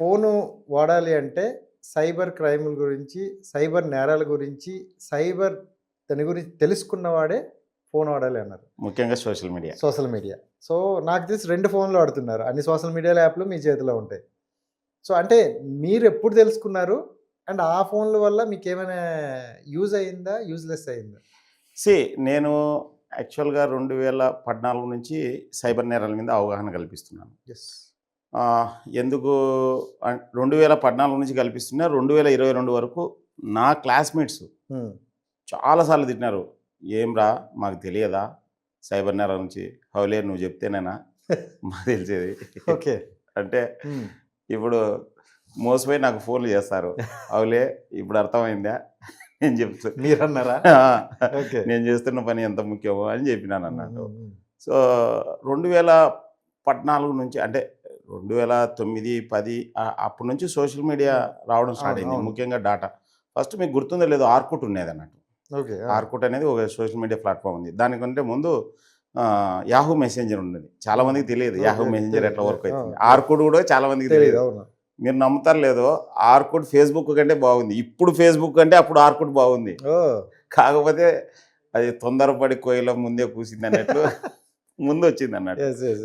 Phone వాడాలి అంటే cyber క్రైముల గురించి, సైబర్ నేరాల గురించి, సైబర్ దాని గురించి తెలుసుకున్నవాడే ఫోన్ వాడాలి అన్నారు. ముఖ్యంగా social media. Social media. So, నాకు తెలిసి 2 ఫోన్‌లు వాడుతున్నారు. అన్ని సోషల్ మీడియా యాప్‌లు మీ చేతిలో ఉంటాయి. సో, అంటే మీరెప్పుడు తెలుసుకున్నారు? అండ్ ఆ ఫోన్‌ల వల్ల మీకేమైనా యూజ్ అయిందా? యూజ్‌లెస్ అయిందా? నేను యాక్చువల్‌గా 2014 నుంచి సైబర్ నేరాల మీద అవగాహన కల్పిస్తున్నాను. యెస్. ఎందుకు 2014 నుంచి కల్పిస్తున్నా 2022 వరకు నా క్లాస్‌మేట్స్ హ్మ్. చాలా సార్లు తిట్టినారు. "ఏంరా మాకు తెలియదా సైబర్ నేరాల నుంచి? హౌలే నువ్వు చెప్తేనేనా మాకు తెలిసేది." ఓకే. అంటే హ్మ్. ఇప్పుడు మోసపోయి నాకు ఫోన్లు చేస్తారు. హౌలే ఇప్పుడు అర్థమైందా? నేను చెప్తూ మీరన్నారా? ఆ! ఓకే. నేను చేస్తున్న పని ఎంత ముఖ్యమో అని చెప్పినానన్నట్టు. హ్మ్. సో, 2014 నుంచి అంటే 2009, 10 అప్పటి నుంచి సోషల్ మీడియా రావడం స్టార్ట్ అయింది. అవును. ముఖ్యంగా డాటా. ఫస్ట్ మీకు గుర్తుందో లేదో ఆర్కుట్ ఉండేదన్నట్టు. ఓకే. ఆర్కుట్ అనేది ఒక సోషల్ మీడియా ప్లాట్‌ఫామ్ ఉంది. దానికంటే ముందు యాహూ మెసెంజర్ ఉండేది. చాలా మందికి తెలియదు యాహూ ఓకే. మెసెంజర్ ఎట్లా వర్క్ తెలీదు. అవుతుంది. ఆర్కుట్ కూడా చాలా మందికి తెలీదు. తెలియదు. అవును. మీరు నమ్ముతారో లేదో ఆర్కుట్ ఫేస్‌బుక్ కంటే బాగుంది. ఇప్పుడు ఫేస్‌బుక్ కంటే అప్పుడు ఆర్కుట్ బాగుంది. ఓహ్! కాకపోతే అది తొందరపడి కోయిల ముందే కూసిందన్నట్లు ముందొచ్చిందన్నట్టు. యెస్. యెస్.